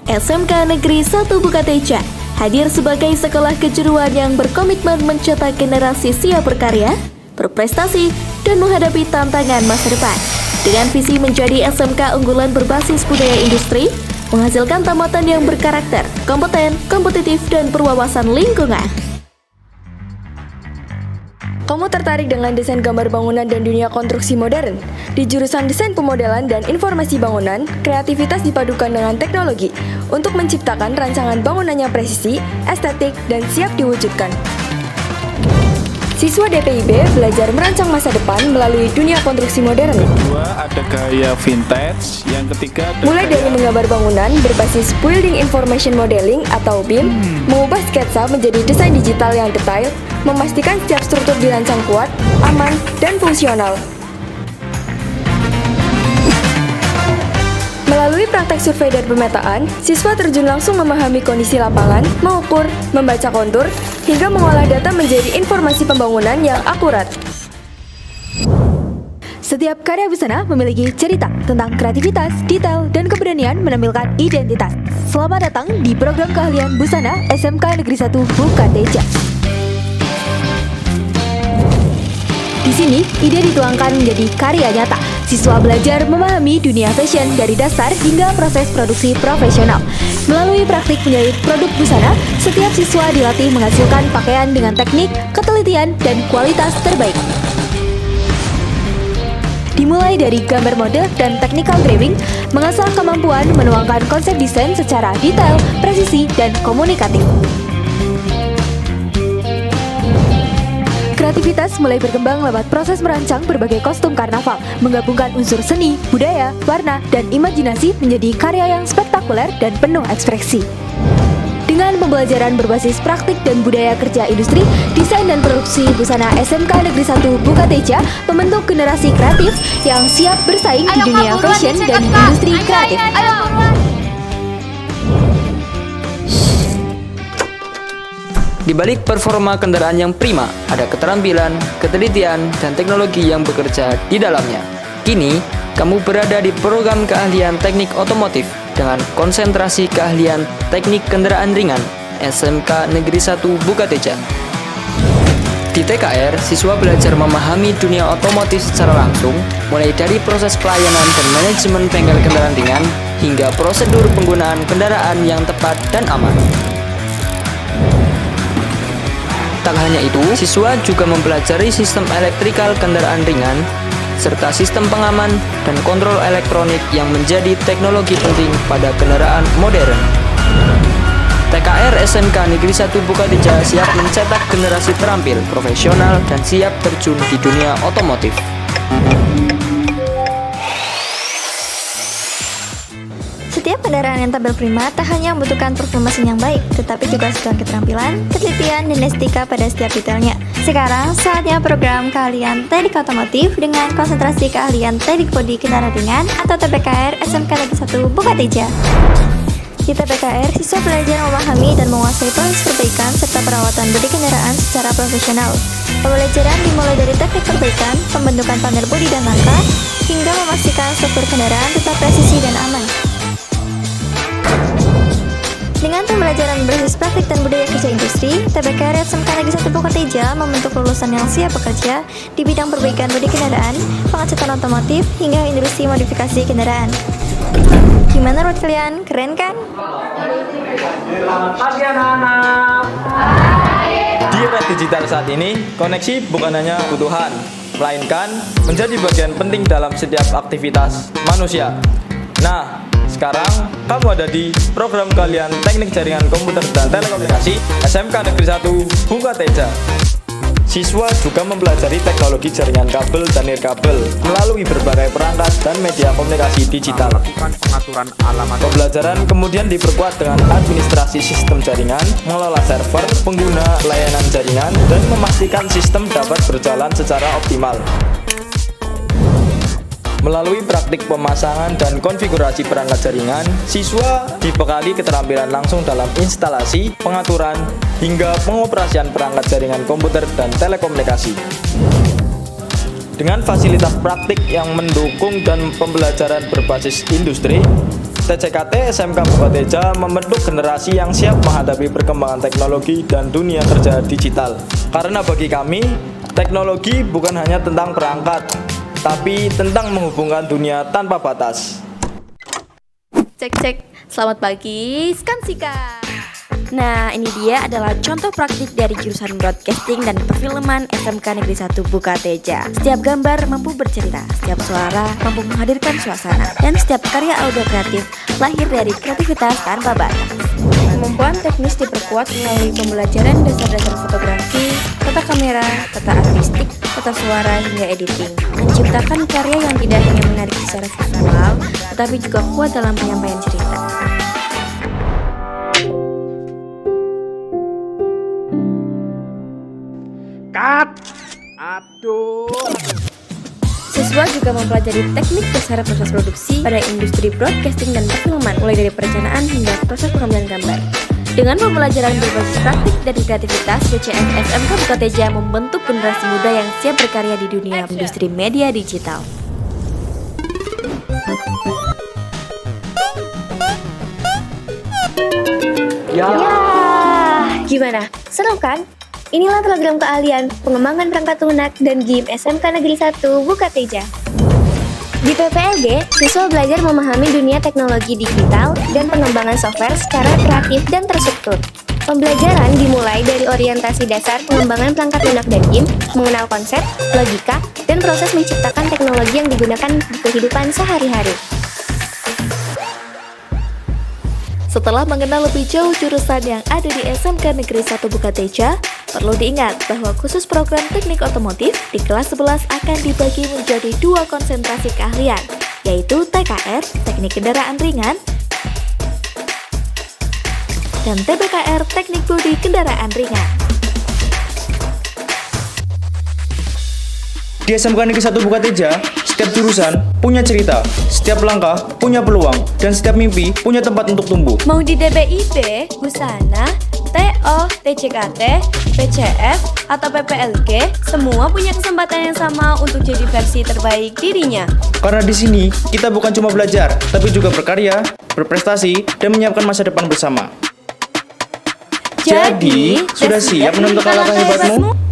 SMK Negeri 1 Bukateja hadir sebagai sekolah kejuruan yang berkomitmen mencetak generasi siap berkarya, berprestasi, dan menghadapi tantangan masa depan. Dengan visi menjadi SMK unggulan berbasis budaya industri, menghasilkan tamatan yang berkarakter, kompeten, kompetitif, dan berwawasan lingkungan. Kamu tertarik dengan desain gambar bangunan dan dunia konstruksi modern? Di jurusan Desain Pemodelan dan Informasi Bangunan, kreativitas dipadukan dengan teknologi untuk menciptakan rancangan bangunan yang presisi, estetik, dan siap diwujudkan. Siswa DPIB belajar merancang masa depan melalui dunia konstruksi modern. Kedua, ada gaya vintage. Yang ketiga, ada Mulai dari menggambar bangunan berbasis Building Information Modeling atau BIM, mengubah sketsa menjadi desain digital yang detail, memastikan setiap struktur dirancang kuat, aman, dan fungsional. Melalui praktek survei dan pemetaan, siswa terjun langsung memahami kondisi lapangan, mengukur, membaca kontur, hingga mengolah data menjadi informasi pembangunan yang akurat. Setiap karya busana memiliki cerita tentang kreativitas, detail, dan keberanian menampilkan identitas. Selamat datang di program keahlian busana SMK Negeri 1 Bukateja. Di sini, ide dituangkan menjadi karya nyata. Siswa belajar memahami dunia fashion dari dasar hingga proses produksi profesional. Melalui praktik menjahit produk busana, setiap siswa dilatih menghasilkan pakaian dengan teknik, ketelitian, dan kualitas terbaik. Dimulai dari gambar mode dan technical drawing, mengasah kemampuan menuangkan konsep desain secara detail, presisi, dan komunikatif. Kreativitas mulai berkembang lewat proses merancang berbagai kostum karnaval, menggabungkan unsur seni, budaya, warna, dan imajinasi menjadi karya yang spektakuler dan penuh ekspresi. Dengan pembelajaran berbasis praktik dan budaya kerja industri, desain dan produksi busana SMK Negeri 1 Bukateja membentuk generasi kreatif yang siap bersaing di dunia fashion dan industri kreatif. Di balik performa kendaraan yang prima, ada keterampilan, ketelitian, dan teknologi yang bekerja di dalamnya. Kini, kamu berada di program keahlian teknik otomotif dengan konsentrasi keahlian teknik kendaraan ringan SMK Negeri 1 Bukateja. Di TKR, siswa belajar memahami dunia otomotif secara langsung, mulai dari proses pelayanan dan manajemen bengkel kendaraan ringan, hingga prosedur penggunaan kendaraan yang tepat dan aman. Tak hanya itu, siswa juga mempelajari sistem elektrikal kendaraan ringan, serta sistem pengaman dan kontrol elektronik yang menjadi teknologi penting pada kendaraan modern. TKR SMK Negeri 1 Bukateja siap mencetak generasi terampil, profesional, dan siap terjun di dunia otomotif. Setiap kendaraan yang tampil prima tak hanya membutuhkan performa mesin yang baik, tetapi juga sesuai keterampilan, ketelitian, dan estetika pada setiap detailnya. Sekarang, saatnya program keahlian teknik otomotif dengan konsentrasi keahlian teknik bodi kendaraan ringan atau TPKR SMK Negeri 1 Bukateja. Di TPKR, siswa belajar memahami dan menguasai proses perbaikan serta perawatan bodi kendaraan secara profesional. Pembelajaran dimulai dari teknik perbaikan, pembentukan panel bodi dan rangka, hingga memastikan struktur kendaraan tetap presisi dan aman. Dengan pembelajaran berbasis praktik dan budaya kerja industri, TPKR SMK Negeri 1 Bukateja membentuk lulusan yang siap bekerja di bidang perbaikan bodi kendaraan, pengecatan otomotif, hingga industri modifikasi kendaraan. Gimana menurut kalian? Keren kan? Selamat pagi anak-anak. Di era digital saat ini, koneksi bukan hanya kebutuhan, melainkan menjadi bagian penting dalam setiap aktivitas manusia. Nah, sekarang kamu ada di program keahlian teknik jaringan komputer dan telekomunikasi SMK Negeri 1 Bukateja. Siswa juga mempelajari teknologi jaringan kabel dan nirkabel melalui berbagai perangkat dan media komunikasi digital. pengaturan alamat. Pembelajaran kemudian diperkuat dengan administrasi sistem jaringan, mengelola server, pengguna layanan jaringan, dan memastikan sistem dapat berjalan secara optimal. Melalui praktik pemasangan dan konfigurasi perangkat jaringan, siswa dibekali keterampilan langsung dalam instalasi, pengaturan, hingga pengoperasian perangkat jaringan komputer dan telekomunikasi. Dengan fasilitas praktik yang mendukung dan pembelajaran berbasis industri, TCKT SMK Bukateja membentuk generasi yang siap menghadapi perkembangan teknologi dan dunia kerja digital. Karena bagi kami, teknologi bukan hanya tentang perangkat, tapi tentang menghubungkan dunia tanpa batas. Cek, selamat pagi, Skansika. Nah, ini dia adalah contoh praktik dari jurusan Broadcasting dan Perfilman SMK Negeri 1 Bukateja. Setiap gambar mampu bercerita, setiap suara mampu menghadirkan suasana, dan setiap karya audio kreatif lahir dari kreativitas tanpa batas. Kemampuan teknis diperkuat melalui pembelajaran dasar-dasar fotografi, tata kamera, tata artistik, tata suara hingga editing. Menciptakan karya yang tidak hanya menarik secara visual, tetapi juga kuat dalam penyampaian cerita. Siswa juga mempelajari teknik dasar proses produksi pada industri broadcasting dan perfilman, mulai dari perencanaan hingga proses pengambilan gambar. Dengan pembelajaran berbasis praktik dan kreativitas, BCM SMK Bukateja membentuk generasi muda yang siap berkarya di dunia industri media digital. Gimana? Seru kan? Inilah program keahlian pengembangan perangkat lunak dan game SMK Negeri 1 Bukateja. Di PPLG, siswa belajar memahami dunia teknologi digital dan pengembangan software secara kreatif dan terstruktur. Pembelajaran dimulai dari orientasi dasar pengembangan perangkat lunak dan game, mengenal konsep, logika, dan proses menciptakan teknologi yang digunakan di kehidupan sehari-hari. Setelah mengenal lebih jauh jurusan yang ada di SMK Negeri 1 Bukateja, perlu diingat bahwa khusus program teknik otomotif di kelas 11 akan dibagi menjadi 2 konsentrasi keahlian, yaitu TKR, Teknik Kendaraan Ringan, dan TBKR, Teknik Bodi Kendaraan Ringan. Di SMK Negeri 1 Bukateja, setiap jurusan punya cerita, setiap langkah punya peluang, dan setiap mimpi punya tempat untuk tumbuh. Mau di DBIB, Husana, TO, TCKT, PCF, atau PPLG, semua punya kesempatan yang sama untuk jadi versi terbaik dirinya. Karena di sini kita bukan cuma belajar, tapi juga berkarya, berprestasi, dan menyiapkan masa depan bersama. Jadi, sudah siap menentukan langkah hebatmu?